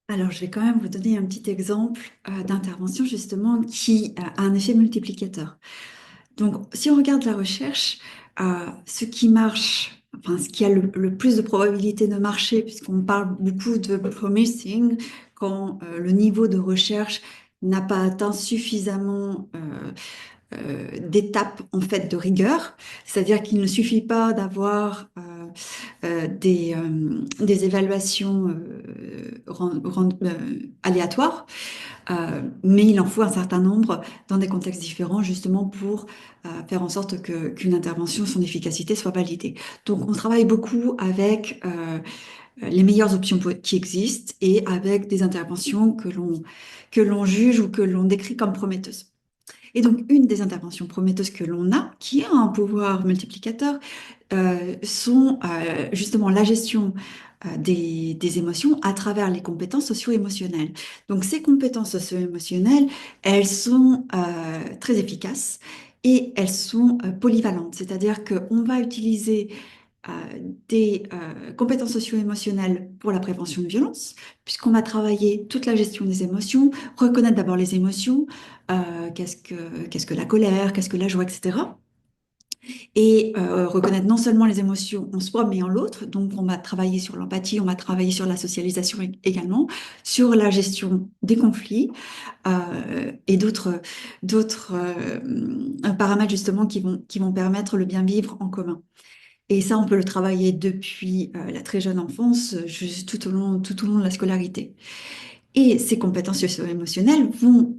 Alors, je vais quand même vous donner un petit exemple d'intervention justement qui a un effet multiplicateur. Donc, si on regarde la recherche, ce qui marche, enfin, ce qui a le plus de probabilité de marcher, puisqu'on parle beaucoup de promising, quand le niveau de recherche n'a pas atteint suffisamment d'étapes en fait de rigueur, c'est-à-dire qu'il ne suffit pas d'avoir des évaluations aléatoires, mais il en faut un certain nombre dans des contextes différents, justement pour faire en sorte qu'une intervention, son efficacité soit validée. Donc, on travaille beaucoup avec les meilleures options qui existent et avec des interventions que l'on juge ou que l'on décrit comme prometteuses. Et donc, une des interventions prometteuses que l'on a, qui a un pouvoir multiplicateur, sont justement la gestion des émotions à travers les compétences socio-émotionnelles. Donc ces compétences socio-émotionnelles, elles sont très efficaces et elles sont polyvalentes, c'est-à-dire qu'on va utiliser euh, des compétences socio-émotionnelles pour la prévention de violence, puisqu'on va travailler toute la gestion des émotions, reconnaître d'abord les émotions, qu'est-ce que la colère, qu'est-ce que la joie, etc. Et reconnaître non seulement les émotions en soi, mais en l'autre. Donc, on va travailler sur l'empathie, on va travailler sur la socialisation également, sur la gestion des conflits et d'autres paramètres justement qui vont permettre le bien vivre en commun. Et ça, on peut le travailler depuis la très jeune enfance, tout au long de la scolarité. Et ces compétences socio-émotionnelles vont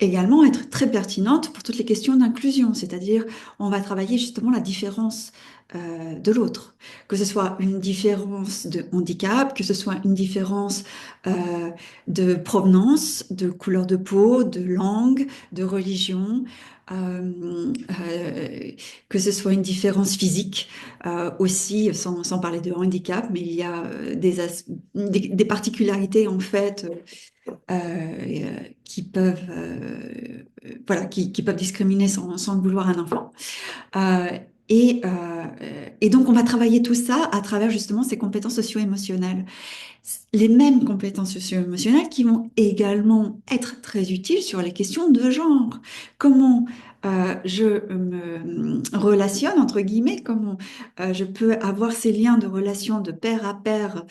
également être très pertinente pour toutes les questions d'inclusion, c'est-à-dire on va travailler justement la différence de l'autre, que ce soit une différence de handicap, que ce soit une différence euh, de provenance, de couleur de peau, de langue, de religion, que ce soit une différence physique aussi, sans parler de handicap, mais il y a des particularités en fait qui peuvent, qui peuvent discriminer sans le vouloir un enfant. Euh, et donc, on va travailler tout ça à travers justement ces compétences socio-émotionnelles. Les mêmes compétences socio-émotionnelles qui vont également être très utiles sur les questions de genre. Comment je me relationne, entre guillemets, comment je peux avoir ces liens de relation de pair à pair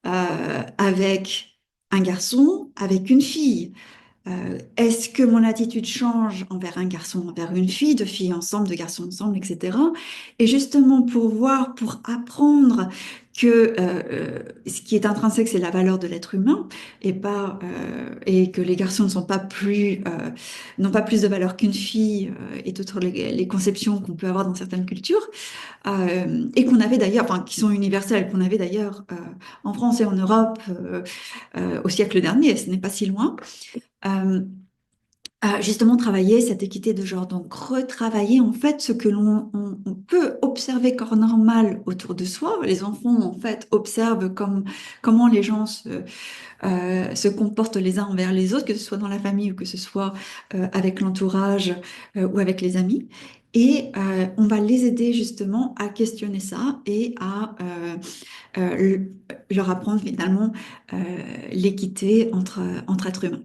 avec un garçon, avec une fille. Est-ce que mon attitude change envers un garçon, envers une fille, de filles ensemble, de garçons ensemble, etc. Et justement pour voir, pour apprendre que ce qui est intrinsèque, c'est la valeur de l'être humain et que les garçons ne sont pas n'ont pas plus de valeur qu'une fille et toutes les conceptions qu'on peut avoir dans certaines cultures et qu'on avait d'ailleurs, enfin qui sont universelles, qu'on avait d'ailleurs en France et en Europe au siècle dernier, ce n'est pas si loin euh, à justement travailler cette équité de genre. Donc, retravailler en fait ce que on peut observer comme normal autour de soi. Les enfants, en fait, observent comment les gens se comportent les uns envers les autres, que ce soit dans la famille ou que ce soit avec l'entourage ou avec les amis. Et on va les aider justement à questionner ça et à leur apprendre finalement euh, l'équité entre êtres humains.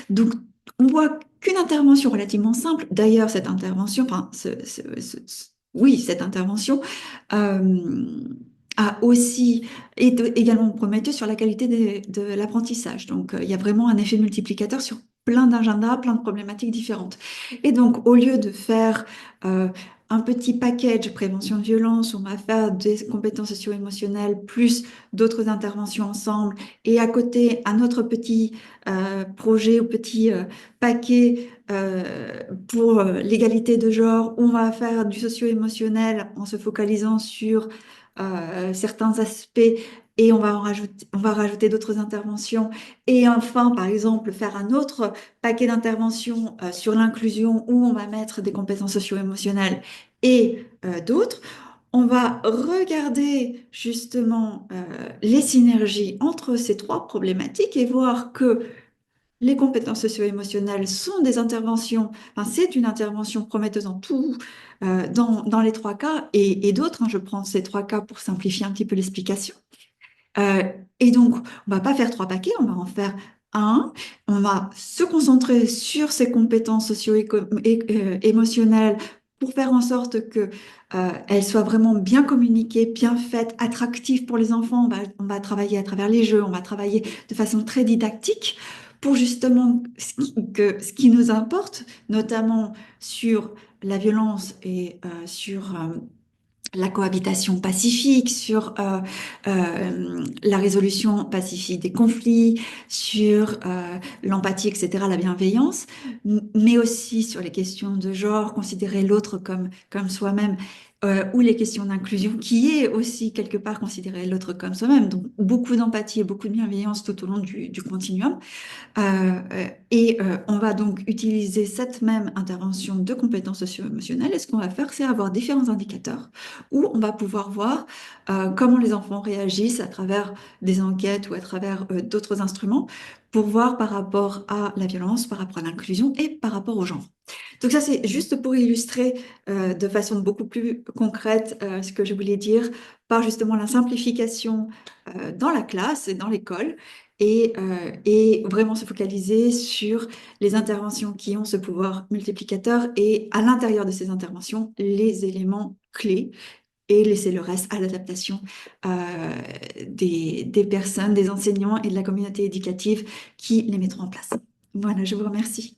Donc, on voit qu'une intervention relativement simple, d'ailleurs, cette intervention, enfin, oui, cette intervention euh, a aussi est également prometteuse sur la qualité de l'apprentissage. Donc, il y a vraiment un effet multiplicateur sur plein d'agendas, plein de problématiques différentes. Et donc, au lieu de faire un petit package prévention de violence, on va faire des compétences socio-émotionnelles plus d'autres interventions ensemble, et à côté, un autre petit projet ou petit paquet pour l'égalité de genre, où on va faire du socio-émotionnel en se focalisant sur certains aspects et on va rajouter d'autres interventions. Et enfin, par exemple, faire un autre paquet d'interventions sur l'inclusion où on va mettre des compétences socio-émotionnelles et d'autres. On va regarder justement les synergies entre ces trois problématiques et voir que les compétences socio-émotionnelles sont des interventions, enfin, c'est une intervention prometteuse en tout, dans les trois cas et d'autres, hein, je prends ces trois cas pour simplifier un petit peu l'explication. Euh, et donc, on va pas faire trois paquets, on va en faire un. On va se concentrer sur ses compétences socio-émotionnelles pour faire en sorte que elles soient vraiment bien communiquées, bien faites, attractives pour les enfants. On va travailler à travers les jeux, on va travailler de façon très didactique pour justement ce qui nous importe, notamment sur la violence et sur la cohabitation pacifique, sur la résolution pacifique des conflits, sur l'empathie, etc., la bienveillance, mais aussi sur les questions de genre, considérer l'autre comme soi-même, ou les questions d'inclusion, qui est aussi quelque part considérer l'autre comme soi-même. Donc beaucoup d'empathie et beaucoup de bienveillance tout au long du continuum. On va donc utiliser cette même intervention de compétences socio-émotionnelles. Et ce qu'on va faire, c'est avoir différents indicateurs où on va pouvoir voir comment les enfants réagissent à travers des enquêtes ou à travers d'autres instruments pour voir par rapport à la violence, par rapport à l'inclusion et par rapport au genre. Donc ça, c'est juste pour illustrer de façon beaucoup plus concrète ce que je voulais dire par justement la simplification dans la classe et dans l'école et vraiment se focaliser sur les interventions qui ont ce pouvoir multiplicateur et à l'intérieur de ces interventions, les éléments clés et laisser le reste à l'adaptation des personnes, des enseignants et de la communauté éducative qui les mettront en place. Voilà, je vous remercie.